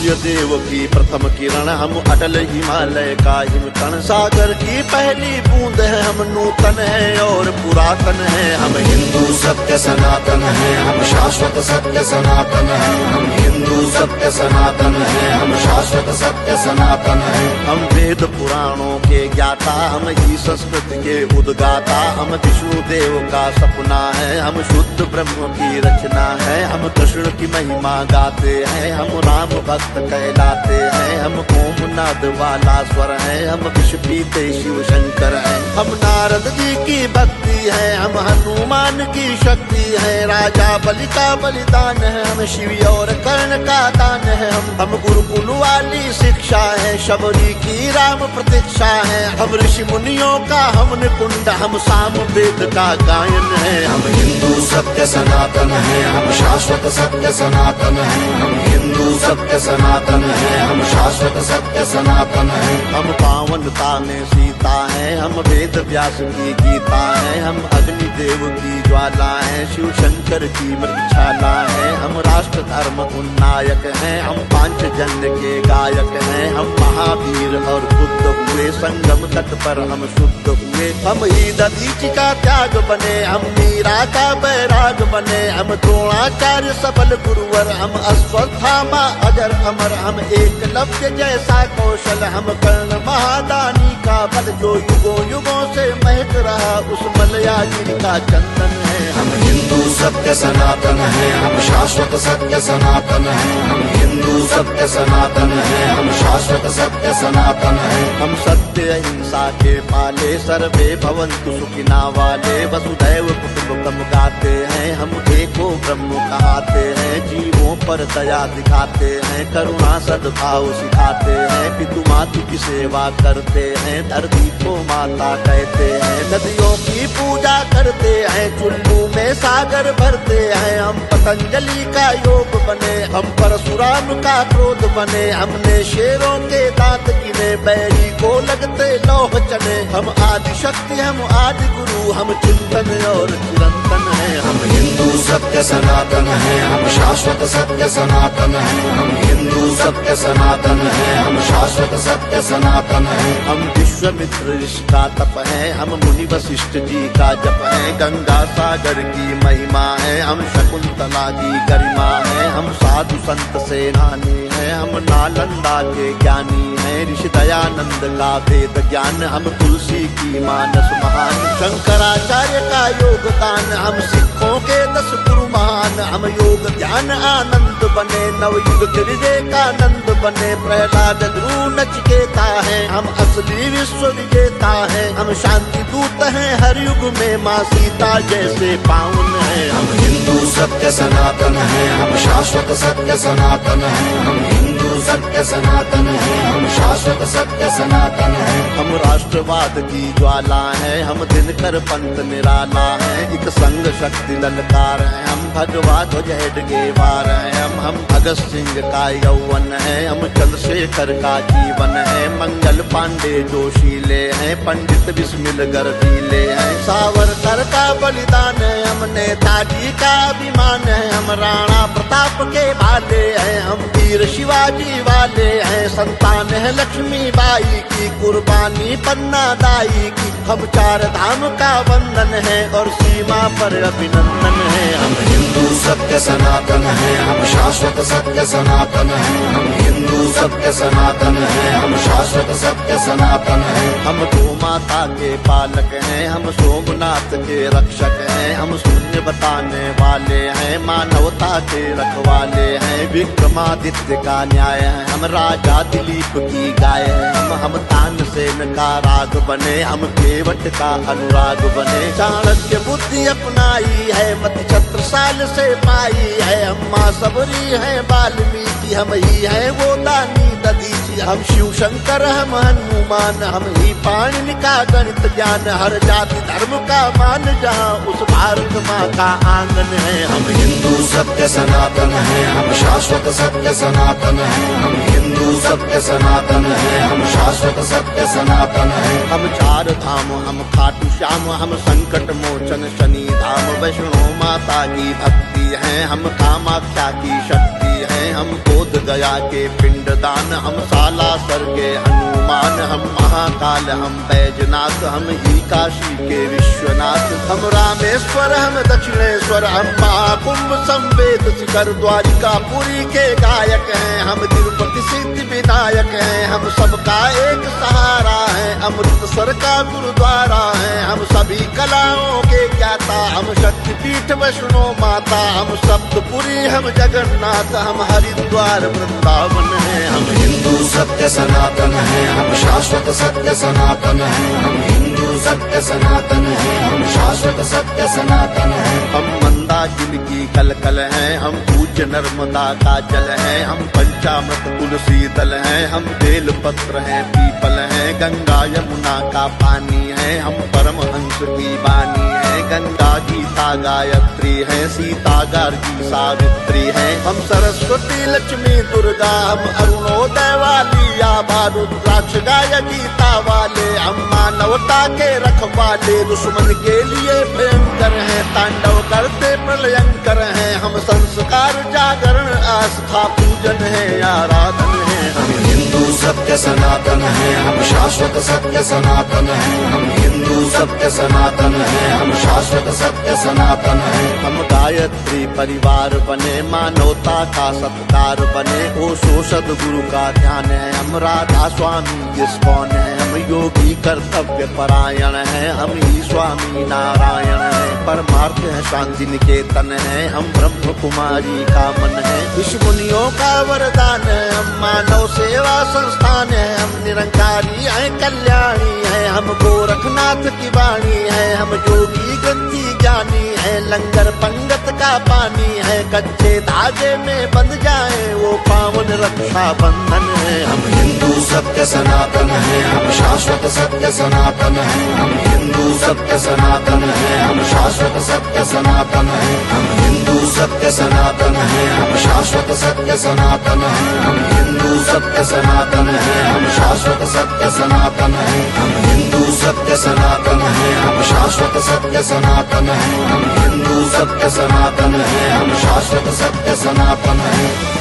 सूर्य देव की प्रथम किरण, हम अटल हिमालय का हिमकण। सागर की पहली बूंद है, हम नूतन है और पुरातन है। हम हिंदू सत्य सनातन है, हम शाश्वत सत्य सनातन है। हम हिंदू सत्य सनातन है, हम शाश्वत सत्य सनातन है। हम वेद पुराणों के ज्ञाता, हम ही संस्कृत के उद्गाता। हम विष्णु देव का सपना है, हम शुद्ध ब्रह्म की रचना है। हम कृष्ण की महिमा गाते हैं, हम राम भक्त कहलाते हैं। हम ओम नाद वाला स्वर है, हम विष पीते शिव शंकर है। हम नारद जी की भक्ति है, हम हनुमान की शक्ति है। राजा बलि का बलिदान है, हम शिव और कर्ण का दान है। हम गुरुकुल वाली शिक्षा है, शबरी की राम प्रतीक्षा है। हम ऋषि मुनियों का हम निकुंड, हम साम वेद का गायन है। हम हिंदू सत्य सनातन है, हम शाश्वत सत्य सनातन है। हम हिंदू सत्य सनातन है, हम शाश्वत सत्य सनातन है। हम पावनता में सीता है, हम वेद व्यास की गीता है। हम अग्नि देव की ज्वाला है, शिव शंकर की मृक्षाला है। हम राष्ट्र धर्म उन्नायक हैं, हम पांचजन्य के गायक हैं। हम महावीर और बुद्ध हुए, संगम तट पर हम शुद्ध हुए। हम ही दधीचि का त्याग बने, हम मीरा का बैराग बने। हम द्रोणाचार्य सबल गुरुवर, हम अश्वत्थामा अजर अमर। हम एकलव्य जैसा कौशल, हम कर्ण महादानी का बल। जो युगों युगों से महक रहा, उस मलयाजी का चंदन है। हम हिंदू सत्य सनातन है, हम शाश्वत सत्य सनातन है। हम हिंदू सत्य सनातन है, हम शाश्वत सत्य सनातन है। हम सत्य अहिंसा के पाले, सर्वे भवन्तु सुखिना वाले। वसुधैव कुटुम्बकम् गाते हैं, हम एको ब्रह्म कहाते हैं। जीवों पर दया दिखाते हैं, करुणा सद्भाव सिखाते हैं। पितु मातु की सेवा करते हैं, धरती को माता कहते हैं। नदियों की पूजा करते हैं, चुल्लू में सागर भरते हैं। हम पतंजलि का योग बने, हम परशुराम का क्रोध बने। हमने शेरों के दांत गिने, बैरी को लगते लौह चने। हम आदि शक्ति, हम आदि गुरु, हम चिंतन और चिरंतन है। हम हिंदू सत्य सनातन है, हम शाश्वत सत्य सनातन है। हम हिंदू सत्य सनातन है, हम शाश्वत सत्य सनातन है। हम विश्वामित्र ऋषि का तप है, हम मुनि वशिष्ठ जी का जप है। गंगा सागर की महिमा है, हम शकुंतला की गरिमा है। हम साधु संत सेनानी है, हम नालंदा के ज्ञानी है। ऋषि दयानंद का वेद ज्ञान, हम तुलसी की मानस महान। शंकराचार्य का योगदान, हम सिखों के 10 गुरु महान। हम योग ध्यान आनंद बने, नवयुग के विवेकानंद बने। प्रहलाद ध्रुव नचिकेता है, हम असली विश्व विजेता है। हम शांति दूत हैं हर युग में, माँ सीता जैसे पावन है। हम हिंदू सत्य सनातन है, हम शाश्वत सत्य सनातन है। हम हिंदू सत्य सनातन है, हम शाश्वत सत्य सनातन है। हम राष्ट्रवाद की ज्वाला है, हम दिनकर पंथ निराला है। एक संग शक्ति ललकार है, हम भगवा ध्वज हेडगेवार है। हम भगत सिंह का यौवन है, हम चंद्रशेखर का जीवन है। मंगल पांडे जोशीले हैं, पंडित बिस्मिल गर्दीले हैं। सावरकर का बलिदान है, हम नेताजी का अभिमान है। हम राणा प्रताप के भाले हैं, हम वीर शिवाजी वाले हैं। संतान है लक्ष्मी बाई की, कुर्बानी पन्ना दाई की। हम 4 धाम का वंदन है, और सीमा पर अभिनंदन है। हम हिंदू सत्य सनातन है, हम शाश्वत सत्य सनातन है। हम हिंदू सत्य सनातन है, हम शाश्वत सत्य सनातन है। हम गौ माता के पालक हैं, हम सोमनाथ के रक्षक हैं। हम शून्य बताने वाले हैं, मानवता के रखवाले हैं। विक्रमादित्य का न्याय है, हम राजा दिलीप की गाय है। हम तानसेन का राग बने, हम केवट का अनुराग बने। चाणक्य बुद्धि अपनाई है, मति छत्रसाल से पाई है। हम माँ सबरी है वाल्मीकि, हम ही है वो दानी दधीचि। हम शिव शंकर, हम हनुमान, हम ही पाणिनि का गणित ज्ञान। हर जाति धर्म का मान, जहाँ उस भारत माँ का आंगन है। हम हिंदू सत्य सनातन है, हम शाश्वत सत्य सनातन है। हम हिंदू सत्य सनातन है, हम शाश्वत सत्य सनातन है। हम 4 धाम, हम खाटू श्याम, हम संकट मोचन शनि धाम। वैष्णो माता की भक्ति है, हम कामाख्या की शक्ति है। हम बोध गया के पिंडदान, हम सालासर के हनुमान, हम महाकाल, हम बैजनाथ, हम ही काशी के विश्वनाथ, हम रामेश्वर, हम दक्षिणेश्वर, हम महाकुंभ संवेद शिखर द्वारिका पुरी के गायक हैं, हम तिरुपति सिद्धि विनायक हैं, हम सबका एक सहारा है, अमृतसर का गुरुद्वारा है, हम सभी कलाओं के ज्ञाता, हम शक्तिपीठ वैष्णो माता, हम सप्तपुरी, हम जगन्नाथ, हम हरिद्वार वृंदावन है, हम हिंदू सत्य सनातन है, हम शाश्वत सत्य सनातन है, हम हिंदू सत्य सनातन है, हम शाश्वत सत्य सनातन है। हम मंदाकिनी की कलकल हैं, हम पूज्य नर्मदा का जल है, हम पंचामृत तुलसी दल हैं, हम बेल पत्र हैं, पीपल हैं, गंगा यमुना का पानी है, हम परमहंस की वाणी है, गंगा गीता गायत्री है, सीता गार्गी सावित्री है, हम सरस्वती लक्ष्मी दुर्गा, हम अरुणोदय वाली आभा रुद्राक्ष गाय गीता वाले, हम मानवता के रखवाले, दुश्मन के लिए भयंकर है, तांडव करते प्रलयंकर हैं, हम संस्कार जागरण आस्था पूजन है, आराधन है। हम हिंदू सत्य सनातन है, हम शाश्वत सत्य सनातन है, हम हिंदू सत्य सनातन है, हम शाश्वत सत्य सनातन है। हम गायत्री परिवार बने, मानवता का सत्कार बने, ओशो सद्गुरु का ध्यान है, हम राधा स्वामी इस्कॉन है, हम योगी कर्तव्य परायण है, हम ही स्वामी नारायण है, परमार्थ है शांति निकेतन है, हम ब्रह्म कुमारी का मन है, ऋषि मुनियों का वरदान है, हम मानव सेवा संस्थान है, हम निरंकारी हैं कल्याणी है, हम गोरखनाथ की वाणी है, हम योगी ग्रंथी ज्ञानी है, लंगर पंगत का पानी है, कच्चे धागे में बंध जाए वो पावन रक्षा बंधन है। हम हिंदू सत्य सनातन है, हम शाश्वत सत्य सनातन है, हम हिंदू सत्य सनातन है, हम शाश्वत सत्य सनातन है, हम हिंदू सत्य सनातन है, हम शाश्वत सत्य सनातन है, हम हिंदू सत्य सनातन है, हम शाश्वत सत्य सनातन है, हम हिंदू सत्य सनातन है, हम शाश्वत सत्य सनातन है, हम हिंदू सत्य सनातन है, हम शाश्वत सत्य सनातन है।